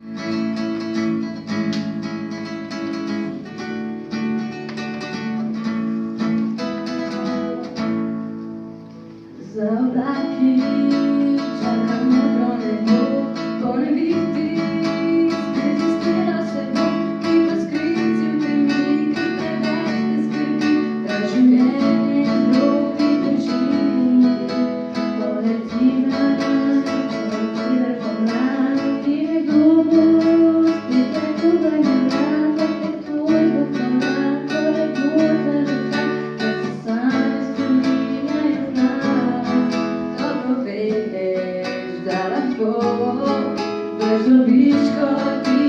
Za oblaki čakamo do nebo, po nevihti sprezistila se bo, ki pa skrinci v temi, ki preveč ne skrbi, da življenje mnogi drži. Poleti na nas, pride pomlad in nekdo bo spet prekuganje mlad, da je tvoj bo pomlad, ko je bolj zaručan, da se same spreminjajo v nas. Dobro veš, da lahko brž dobiš, kot ti